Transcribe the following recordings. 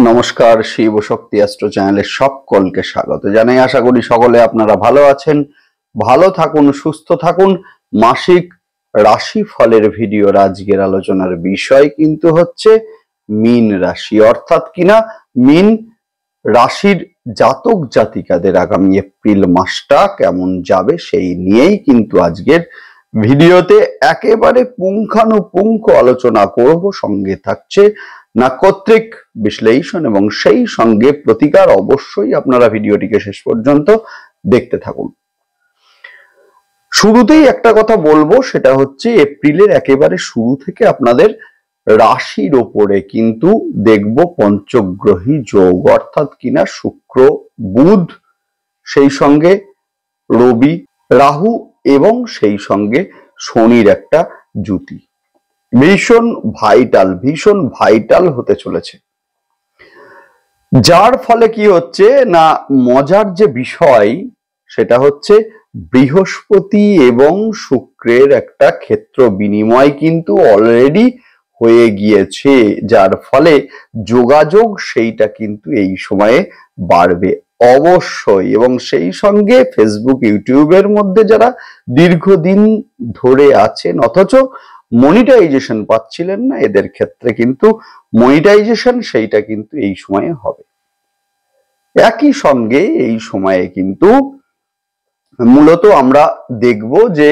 নমস্কার, শিব শক্তি অ্যাস্ট্রো চ্যানেলে সকলকে স্বাগত জানাই। আশা করি সকলে আপনারা ভালো আছেন, ভালো থাকুন, সুস্থ থাকুন। মাসিক রাশি ফলের ভিডিওর আজকের আলোচনার বিষয় কিন্তু হচ্ছে মীন রাশি, অর্থাৎ কিনা মীন রাশির জাতক জাতিকাদের আগামী এপ্রিল মাসটা কেমন যাবে সেই নিয়েই কিন্তু আজকের ভিডিওতে একেবারে পুঙ্খানুপুঙ্খ আলোচনা করব। সঙ্গে থাকছে নাক্ষত্রিক বিশ্লেষণ এবং সেই সঙ্গে প্রতিকার। অবশ্যই আপনারা ভিডিওটিকে শেষ পর্যন্ত দেখতে থাকুন। শুরুতেই একটা কথা বলবো, সেটা হচ্ছে এপ্রিলের একেবারে শুরু থেকে আপনাদের রাশির ওপরে কিন্তু দেখব পঞ্চগ্রহী যোগ, অর্থাৎ কিনা শুক্র, বুধ, সেই সঙ্গে রবি, রাহু এবং সেই সঙ্গে শনির একটা জুতি ভীষণ ভাইটাল হতে চলেছে। যার ফলে কি হচ্ছে না, মজার যে বিষয় সেটা হচ্ছে বৃহস্পতি এবং শুক্রের একটা ক্ষেত্র বিনিময় কিন্তু অলরেডি হয়ে গিয়েছে, যার ফলে যোগাযোগ সেইটা কিন্তু এই সময়ে বাড়বে অবশ্যই। এবং সেই সঙ্গে ফেসবুক, ইউটিউবের মধ্যে যারা দীর্ঘদিন ধরে আছেন অথচ মনিটাইজেশন পাচ্ছিলেন না, এদের ক্ষেত্রে কিন্তু মনিটাইজেশন সেইটা কিন্তু এই সময়ে হবে। একই সঙ্গে এই সময়ে কিন্তু মূলত আমরা দেখব যে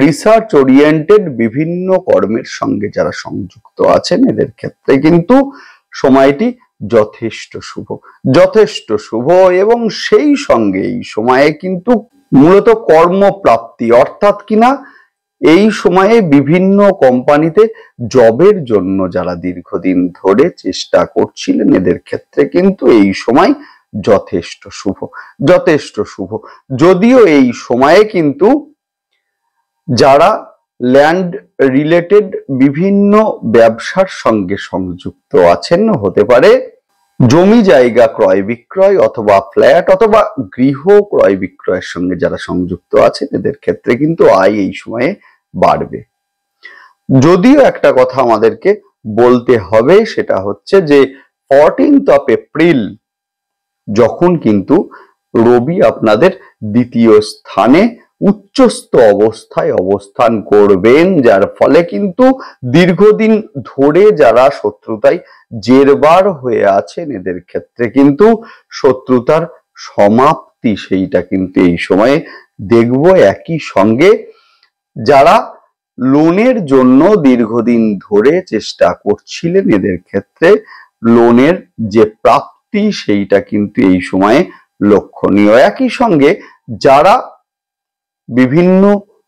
রিসার্চ ওরিয়েন্টেড বিভিন্ন কর্মের সঙ্গে যারা সংযুক্ত আছেন এদের ক্ষেত্রে কিন্তু সময়টি যথেষ্ট শুভ এবং সেই সঙ্গে এই সময়ে কিন্তু মূলত কর্মপ্রাপ্তি, অর্থাৎ কিনা এই সময়ে বিভিন্ন কোম্পানিতে জবের জন্য যারা দীর্ঘদিন ধরে চেষ্টা করছিলেন এদের ক্ষেত্রে কিন্তু এই সময় যথেষ্ট শুভ। যদিও এই সময়ে কিন্তু যারা ল্যান্ড রিলেটেড বিভিন্ন ব্যবসার সঙ্গে সংযুক্ত আছেন, হতে পারে জমি জায়গা ক্রয় বিক্রয় অথবা ফ্ল্যাট অথবা গৃহ ক্রয় বিক্রয়ের সঙ্গে যারা সংযুক্ত আছেন এদের ক্ষেত্রে কিন্তু আয় এই সময়ে বাড়বে। যদিও একটা কথা আমাদেরকে বলতে হবে, সেটা হচ্ছে যে 14 এপ্রিল যখন কিন্তু রবি আপনাদের দ্বিতীয় স্থানে উচ্চস্থ অবস্থায় অবস্থান করবেন, যার ফলে কিন্তু দীর্ঘদিন ধরে যারা শত্রুতায় জেরবার হয়ে আছেন এদের ক্ষেত্রে কিন্তু শত্রুতার সমাপ্তি সেইটা কিন্তু এই সময়ে দেখব। একই সঙ্গে যারা লোনের জন্য দীর্ঘদিন ধরে চেষ্টা করছিলেন এদের ক্ষেত্রে লোনের যে প্রাপ্তি সেইটা কিন্তু এই সময়ে লক্ষণীয়। একই সঙ্গে যারা বিভিন্ন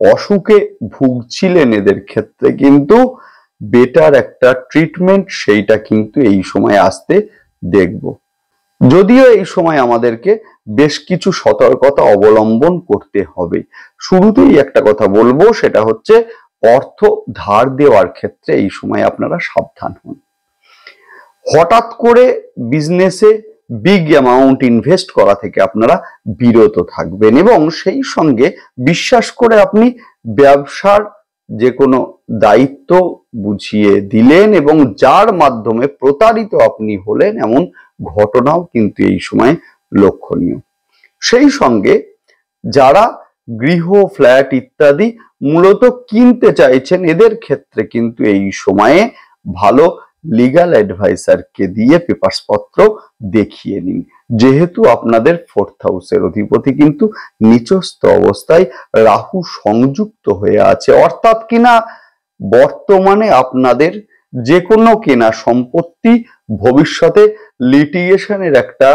অসুখে ভুগছিলেন এদের ক্ষেত্রে কিন্তু বেটার একটা ট্রিটমেন্ট সেইটা কিন্তু এই সময় আসতে দেখব। যদিও এই সময় আমাদেরকে বেশ কিছু সতর্কতা অবলম্বন করতে হবে। শুরুতেই একটা কথা বলবো, সেটা হচ্ছে অর্থ ধার দেওয়ার ক্ষেত্রে এই সময় আপনারা সাবধান হন। হঠাৎ করে বিজনেসে বিগ অ্যামাউন্ট ইনভেস্ট করা থেকে আপনারা বিরত থাকবেন এবং সেই সঙ্গে বিশ্বাস করে আপনি ব্যবসার যে কোনো দায়িত্ব বুঝিয়ে দিলেন এবং যার মাধ্যমে প্রতারিত আপনি হলেন এমন ঘটনাও কিন্তু এই সময় লক্ষণীয়। সেই সঙ্গে যারা গৃহ, ফ্ল্যাট ইত্যাদি মূলত কিনতে চাইছেন এদের ক্ষেত্রে কিন্তু এই সময়ে ভালো লিগ্যাল অ্যাডভাইসারকে দিয়ে পেপারস পত্র দেখিয়ে নিন, যেহেতু আপনাদের 4th হাউসের অধিপতি কিন্তু নিচস্থ অবস্থায় রাহু সংযুক্ত হয়ে আছে, অর্থাৎ কিনা বর্তমানে আপনাদের যে কোনো কেনা সম্পত্তি ভবিষ্যতে লিটিগেশনের একটা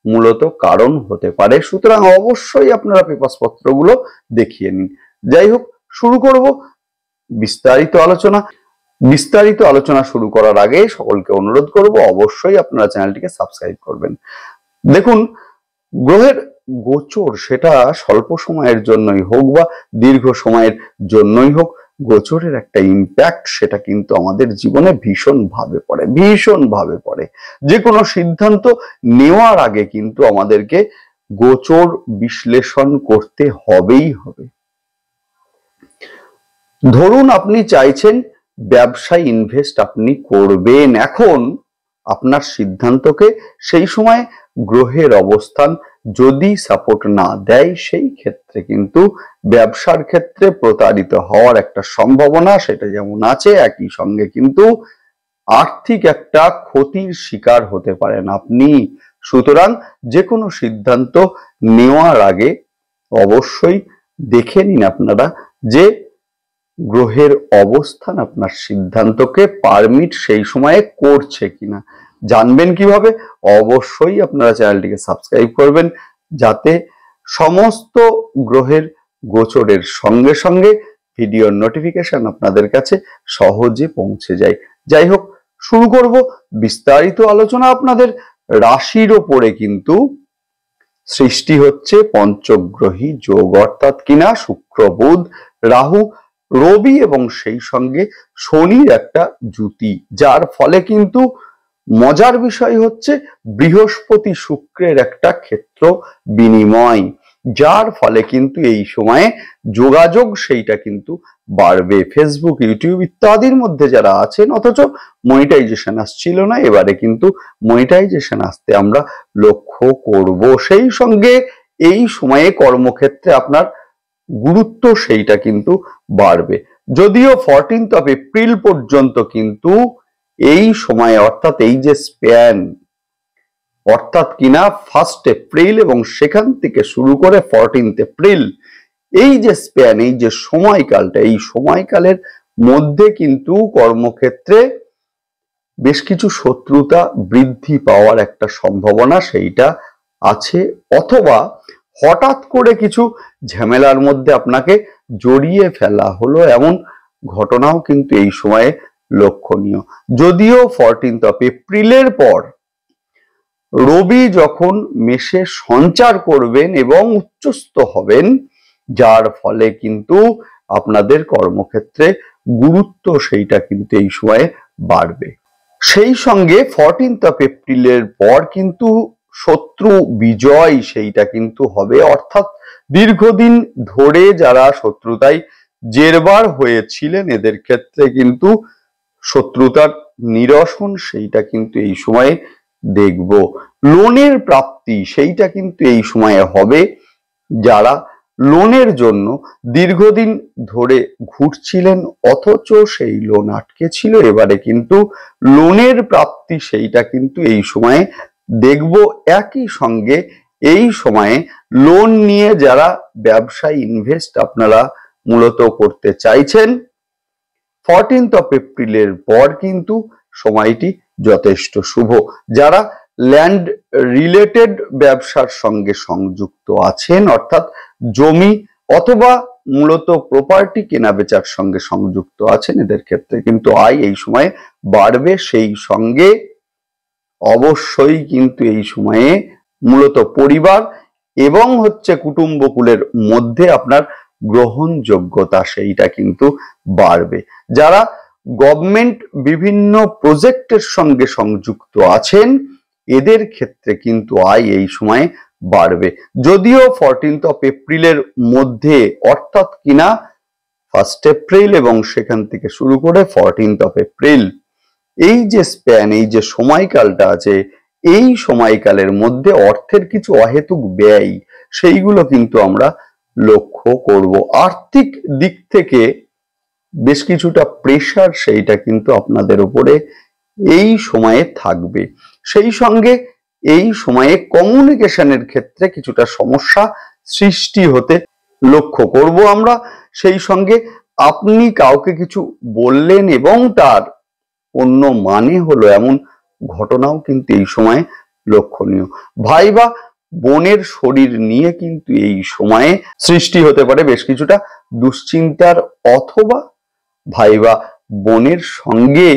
মূলত কারণ হতে পারে। সুতরাং অবশ্যই আপনারা পেপারস পত্রগুলো দেখিয়ে নিন। যাই হোক, শুরু করব বিস্তারিত আলোচনা শুরু করার আগে সকলকে অনুরোধ করব অবশ্যই আপনারা চ্যানেলটিকে সাবস্ক্রাইব করবেন। দেখুন, গ্রহের গোচর সেটা স্বল্প সময়ের জন্যই হোক বা দীর্ঘ সময়ের জন্যই হোক, গোচরের একটা ইম্প্যাক্ট সেটা কিন্তু আমাদের জীবনে ভীষণভাবে পড়ে। যে কোনো সিদ্ধান্ত নেওয়ার আগে কিন্তু আমাদেরকে গোচর বিশ্লেষণ করতে হবে। ধরুন আপনি চাইছেন ব্যবসায় ইনভেস্ট আপনি করবেন, এখন আপনার সিদ্ধান্তকে সেই সময় গ্রহের অবস্থান যদি সাপোর্ট না দেয়, সেই ক্ষেত্রে কিন্তু ব্যবসার ক্ষেত্রে প্রতারিত হওয়ার একটা সম্ভাবনা সেটা যেমন আছে, একই সঙ্গে কিন্তু আর্থিক একটা ক্ষতির শিকার হতে পারেন আপনি। সুতরাং যে কোনো সিদ্ধান্ত নেওয়ার আগে অবশ্যই দেখে নিন আপনারা যে গ্রহের অবস্থান আপনার সিদ্ধান্তকে পারমিট সেই সময়ে করছে কিনা। জানবেন কিভাবে? অবশ্যই আপনারা চ্যানেলটিকে সাবস্ক্রাইব করবেন, যাতে সমস্ত গ্রহের গোচরের সঙ্গে সঙ্গে ভিডিওর নোটিফিকেশন আপনাদের কাছে সহজে পৌঁছে যায়। যাই হোক, শুরু করব বিস্তারিত আলোচনা। আপনাদের রাশির ওপরে কিন্তু সৃষ্টি হচ্ছে পঞ্চগ্রহী যোগ, অর্থাৎ কিনা শুক্র, বুধ, রাহু, রবি এবং সেই সঙ্গে শনির একটা জুতি, যার ফলে কিন্তু মজার বিষয় হচ্ছে বৃহস্পতি শুক্রের একটা ক্ষেত্র বিনিময়, যার ফলে কিন্তু এই সময়ে যোগাযোগ সেইটা কিন্তু বাড়বে। ফেসবুক, ইউটিউব ইত্যাদির মধ্যে যারা আছেন অথচ মনিটাইজেশন আসছিল না, এবারে কিন্তু মনিটাইজেশন আসতে আমরা লক্ষ্য করব। সেই সঙ্গে এই সময়ে কর্মক্ষেত্রে আপনার গুরুত্ব সেইটা কিন্তু বাড়বে। যদিও 14 এপ্রিল পর্যন্ত কিন্তু এই সময়ে, অর্থাৎ এই যে স্প্যান, অর্থাৎ কিনা 1 এপ্রিল এবং সেখান থেকে শুরু করে 14 এপ্রিল, এই যে স্প্যান, এই যে সময়কালটা, এই সময়কালের মধ্যে কিন্তু কর্মক্ষেত্রে বেশ কিছু শত্রুতা বৃদ্ধি পাওয়ার একটা সম্ভাবনা সেইটা আছে, অথবা হঠাৎ করে কিছু ঝামেলার মধ্যে আপনাকে জড়িয়ে ফেলা হলো, এমন ঘটনাও কিন্তু এই সময়ে লক্ষণীয়। যদিও 14 এপ্রিলের পর রবি যখন মেষে সঞ্চার করবেন এবং উচ্চস্থ হবেন, যার ফলে কিন্তু আপনাদের কর্মক্ষেত্রে গুরুত্ব সেইটা কিন্তু এই সময়ে বাড়বে। সেই সঙ্গে 14 এপ্রিলের পর কিন্তু শত্রু বিজয় সেইটা কিন্তু হবে, অর্থাৎ দীর্ঘদিন ধরে যারা শত্রুতায় জেরবার হয়েছিলেন এদের ক্ষেত্রে কিন্তু শত্রুতার নিরসন সেইটা কিন্তু এই সময়ে দেখব। লোনের প্রাপ্তি সেইটা কিন্তু এই সময়ে হবে। যারা লোনের জন্য দীর্ঘদিন ধরে ঘুরছিলেন অথচ সেই লোন আটকে ছিল, এবারে কিন্তু লোনের প্রাপ্তি সেইটা কিন্তু এই সময়ে দেখব। একই সঙ্গে এই সময়ে লোন নিয়ে যারা ব্যবসায় ইনভেস্ট আপনারা মূলত করতে চাইছেন, 14 এপ্রিলের পর কিন্তু সময়টি যথেষ্ট শুভ। যারা ল্যান্ড রিলেটেড ব্যবসার সঙ্গে সংযুক্ত আছেন, অর্থাৎ জমি অথবা মূলত প্রপার্টি কেনা বেচার সঙ্গে সংযুক্ত আছেন, এদের ক্ষেত্রে কিন্তু আয় এই সময়ে বাড়বে। সেই সঙ্গে অবশ্যই কিন্তু এই সময়ে মূলত পরিবার এবং কুটুম্বকুলের মধ্যে আপনার গ্রহণযোগ্যতা সেইটা কিন্তু বাড়বে। যারা গভর্নমেন্ট বিভিন্ন প্রজেক্টের সঙ্গে সংযুক্ত আছেন, এদের ক্ষেত্রে কিন্তু আয় এই সময়ে বাড়বে। যদিও 14 এপ্রিলের মধ্যে, অর্থাৎ কিনা 1 এপ্রিল এবং সেখান থেকে শুরু করে 14 এপ্রিল, এই যে স্প্যান, এই যে সময়কালটা আছে, এই সময়কালের মধ্যে অর্থের কিছু অহেতুক ব্যয় সেইগুলো কিন্তু আমরা লক্ষ্য করব। আর্থিক দিক থেকে বেশ কিছুটা প্রেশার সেইটা কিন্তু আপনাদের উপরে এই সময়ে থাকবে। সেই সঙ্গে এই সময়ে কমিউনিকেশনের ক্ষেত্রে কিছুটা সমস্যা সৃষ্টি হতে লক্ষ্য করব আমরা। সেই সঙ্গে আপনি কাউকে কিছু বললেন এবং তার অন্য মানে হলো, এমন ঘটনাও কিন্তু এই সময়ে লক্ষণীয়। ভাই বা বোনের শরীর নিয়ে কিন্তু এই সময়ে সৃষ্টি হতে পারে বেশ কিছুটা দুশ্চিন্তার, অথবা ভাই বা বোনের সঙ্গে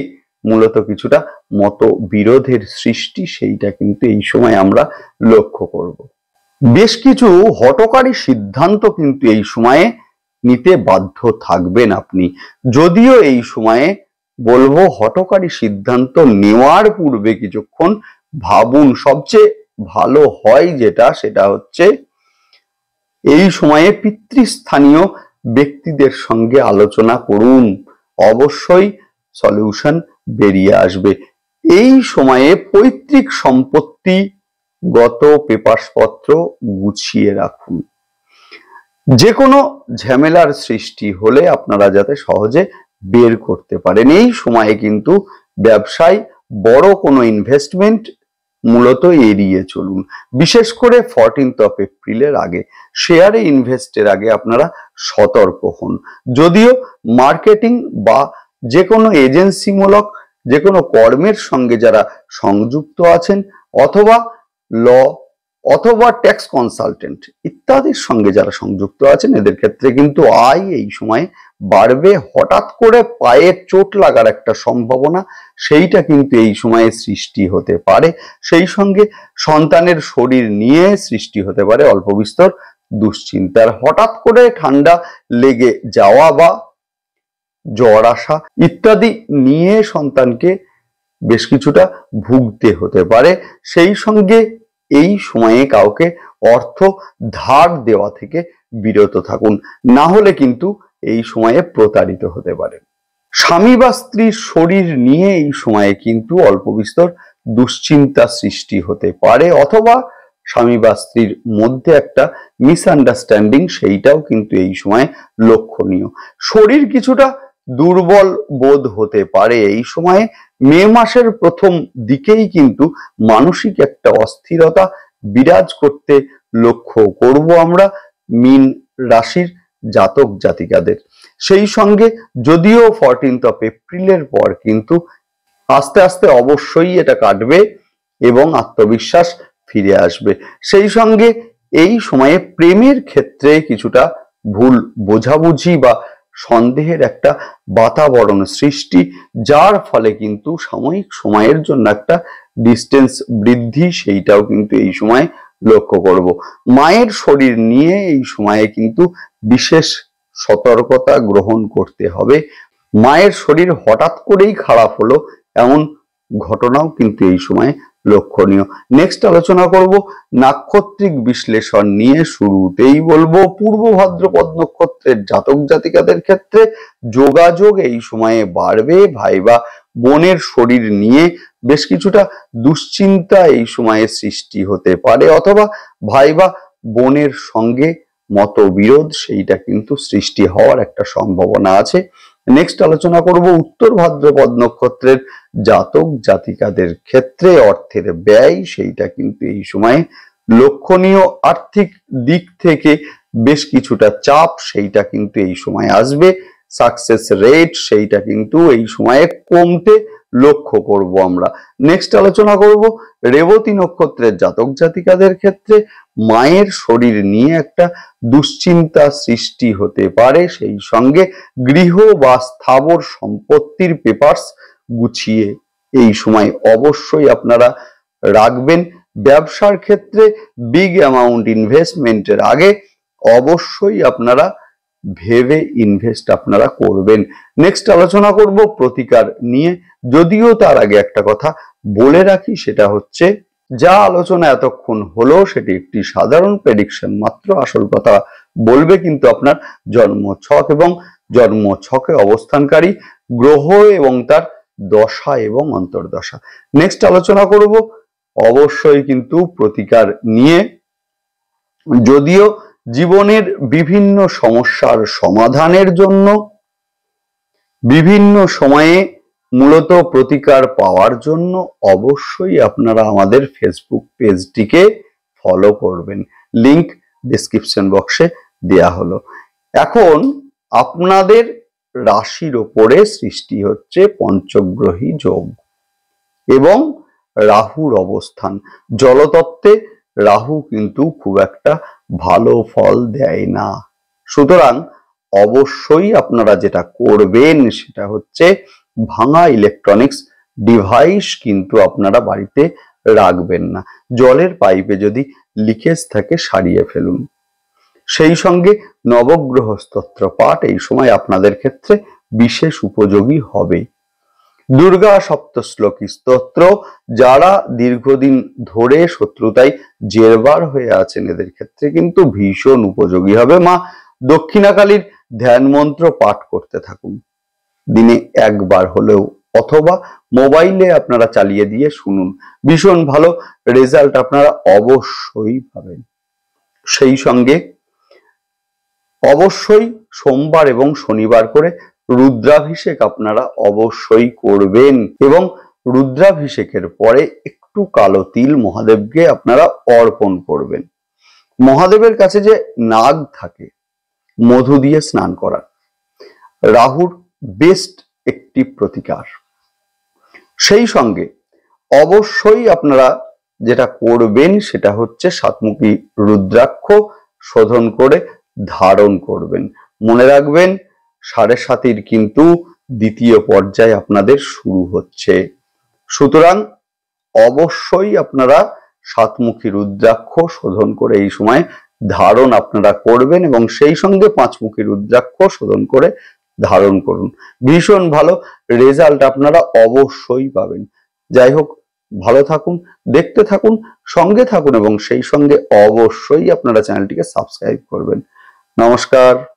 মূলত কিছুটা মতবিরোধের সৃষ্টি সেইটা কিন্তু এই সময় আমরা লক্ষ্য করব। বেশ কিছু হঠকারী সিদ্ধান্ত কিন্তু এই সময়ে নিতে বাধ্য থাকবেন আপনি। যদিও এই সময়ে বলবো হঠকারী সিদ্ধান্ত নেওয়ার পূর্বে কিছুক্ষণ ভাবুন। সবচেয়ে ভালো হয় যেটা, সেটা হচ্ছে এই সময়ে পিতৃস্থানীয় ব্যক্তিদের সঙ্গে আলোচনা করুন, অবশ্যই সলিউশন বেরিয়ে আসবে। এই সময়ে পৈতৃক সম্পত্তিগত পেপারসপত্র গুছিয়ে রাখুন। যে কোনো ঝামেলার সৃষ্টি হলে আপনারা যাতে সহজে বের করতে পারেন। এই সময়ে কিন্তু ব্যবসায় বড় কোনো ইনভেস্টমেন্ট মূলত এড়িয়ে চলুন। বিশেষ করে 14 এপ্রিলের আগে শেয়ারে ইনভেস্টের আগে আপনারা সতর্ক হন। যদিও মার্কেটিং বা যে কোনো এজেন্সিমূলক যে কোনো কর্মের সঙ্গে যারা সংযুক্ত আছেন, অথবা ল অথবা ট্যাক্স কনসালটেন্ট ইত্যাদির সঙ্গে যারা সংযুক্ত আছেন, এদের ক্ষেত্রে কিন্তু আয় এই সময় বাড়বে। হঠাৎ করে পায়ে চোট লাগার একটা সম্ভাবনা সেইটা কিন্তু এই সময়ে সৃষ্টি হতে পারে। সেই সঙ্গে সন্তানের শরীর নিয়ে সৃষ্টি হতে পারে অল্প বিস্তর দুশ্চিন্তার। হঠাৎ করে ঠান্ডা লেগে যাওয়া বা জ্বর আসা ইত্যাদি নিয়ে সন্তানকে বেশ কিছুটা ভুগতে হতে পারে। সেই সঙ্গে এই সময়ে কাউকে অর্থ ধার দেওয়া থেকে বিরত থাকুন, না হলে কিন্তু এই সময়ে প্রতারিত হতে পারে। স্বামী বা স্ত্রীর শরীর নিয়ে এই সময়ে কিন্তু অল্প বিস্তর দুশ্চিন্তা সৃষ্টি হতে পারে, অথবা স্বামী বা স্ত্রীর মধ্যে একটা মিসআন্ডারস্ট্যান্ডিং সেইটাও কিন্তু এই সময় লক্ষণীয়। শরীর কিছুটা দুর্বল বোধ হতে পারে এই সময়ে। মে মাসের প্রথম দিকেই কিন্তু মানসিক একটা অস্থিরতা বিরাজ করতে লক্ষ্য করব আমরা মীন রাশির জাতক জাতিকাদের। সেই সঙ্গে যদিও 14 এপ্রিলের পর কিন্তু আস্তে আস্তে অবশ্যই এটা কাটবে এবং আত্মবিশ্বাস ফিরে আসবে। সেই সঙ্গে এই সময়ে প্রেমের ক্ষেত্রে কিছুটা ভুল বোঝাবুঝি বা সন্দেহের একটা বাতাবরণ সৃষ্টি, যার ফলে কিন্তু সাময়িক সময়ের জন্য একটা ডিস্টেন্স বৃদ্ধি সেইটাও কিন্তু এই সময় লক্ষ্য করব। মায়ের শরীর নিয়ে এই সময়ে কিন্তু বিশেষ সতর্কতা গ্রহণ করতে হবে। মায়ের শরীর হঠাৎ করেই খারাপ হলো এমন ঘটনাও কিন্তু এই সময় লক্ষণীয়। নেক্সট আলোচনা করব নাক্ষত্রিক বিশ্লেষণ নিয়ে। শুরুতেই বলবো পূর্ব ভাদ্রপদ নক্ষত্রের জাতক জাতিকাদের ক্ষেত্রে যোগাযোগ এই সময়ে বাড়বে। ভাই বা বোনের শরীর নিয়ে বেশ কিছুটা দুশ্চিন্তা এই সময়ে সৃষ্টি হতে পারে, অথবা ভাই বা বোনের সঙ্গে মতবিরোধ সেইটা কিন্তু সৃষ্টি হওয়ার একটা সম্ভাবনা আছে। নেক্সট আলোচনা করব উত্তর ভাদ্রপদ নক্ষত্রের জাতক জাতিকাদের ক্ষেত্রে অর্থের ব্যয় সেইটা কিন্তু এই সময়ে লক্ষণীয়। আর্থিক দিক থেকে বেশ কিছুটা চাপ সেইটা কিন্তু এই সময় আসবে। সাকসেস রেট সেইটা কিন্তু এই সময়ে কমতে লক্ষ্য করব আমরা। নেক্সট আলোচনা করব রেবতী নক্ষত্রের জাতক জাতিকাদের ক্ষেত্রে মায়ের শরীর নিয়ে একটা দুশ্চিন্তা সৃষ্টি হতে পারে। সেই সঙ্গে গৃহ বা স্থাবর সম্পত্তির পেপারস গুছিয়ে এই সময় অবশ্যই আপনারা রাখবেন। ব্যবসার ক্ষেত্রে বিগ অ্যামাউন্ট ইনভেস্টমেন্টের আগে অবশ্যই আপনারা ভেবে ইনভেস্ট আপনারা করবেন। নেক্সট আলোচনা করব প্রতিকার নিয়ে। যদিও তার আগে একটা কথা বলে রাখি, সেটা হচ্ছে যা আলোচনা এতক্ষণ হলো সেটি একটি সাধারণ প্রেডিকশন মাত্র। আসল কথা বলবে কিন্তু আপনার জন্ম ছক এবং জন্ম ছকে অবস্থানকারী গ্রহ এবং তার দশা এবং অন্তর্দশা। নেক্সট আলোচনা করব অবশ্যই কিন্তু প্রতিকার নিয়ে। যদিও জীবনের বিভিন্ন সমস্যার সমাধানের জন্য বিভিন্ন সময়ে মূলত প্রতিকার পাওয়ার জন্য অবশ্যই আপনারা আমাদের ফেসবুক পেজটিকে ফলো করবেন। লিংক ডেসক্রিপশন বক্সে দেয়া হলো। এখন আপনাদের রাশির ওপরে সৃষ্টি হচ্ছে পঞ্চগ্রহী যোগ এবং রাহুর অবস্থান। জলতত্ত্বে রাহু কিন্তু খুব একটা ভালো ফল দেয় না। সুতরাং অবশ্যই আপনারা যেটা করবেন সেটা হচ্ছে ভাঙা ইলেকট্রনিক্স ডিভাইস কিন্তু আপনারা বাড়িতে রাখবেন না। জলের পাইপে যদি লিকেজ থাকে সারিয়ে ফেলুন। সেই সঙ্গে নবগ্রহ স্তোত্র পাঠ এই সময় আপনাদের ক্ষেত্রে বিশেষ উপযোগী হবে। দুর্গা সপ্তশ্লোকী স্তোত্র যারা দীর্ঘদিন ধরে শত্রুতায় জেরবার হয়ে আছেন এদের ক্ষেত্রে কিন্তু ভীষণ উপযোগী হবে। মা দক্ষিণাকালীর ধ্যান মন্ত্র পাঠ করতে থাকুন, দিনে একবার হলেও অথবা মোবাইলে আপনারা চালিয়ে দিয়ে শুনুন, ভীষণ ভালো রেজাল্ট আপনারা অবশ্যই পাবেন। সেই সঙ্গে অবশ্যই সোমবার এবং শনিবার করে রুদ্রাভিষেক আপনারা অবশ্যই করবেন এবং রুদ্রাভিষেকের পরে একটু কালো তিল মহাদেবকে আপনারা অর্পণ করবেন। মহাদেবের কাছে যে নাগ থাকে, মধু দিয়ে স্নান করা রাহুর বেস্ট একটি প্রতিকার। সেই সঙ্গে অবশ্যই আপনারা যেটা করবেন সেটা হচ্ছে সাতমুখী রুদ্রাক্ষ শোধন করে ধারণ করবেন। মনে রাখবেন 7.5 কিন্তু দ্বিতীয় পর্যায়ে আপনাদের শুরু হচ্ছে, সুতরাং অবশ্যই আপনারা সাতমুখী রুদ্রাক্ষ শোধন করে এই সময় ধারণ আপনারা করবেন এবং সেই সঙ্গে 5মুখী রুদ্রাক্ষ শোধন করে ধারণ করুন। ভীষণ ভালো রেজাল্ট আপনারা অবশ্যই পাবেন। যাই হোক, ভালো থাকুন, দেখতে থাকুন, সঙ্গে থাকুন এবং সেই সঙ্গে অবশ্যই আপনারা চ্যানেলটিকে সাবস্ক্রাইব করবেন। নমস্কার।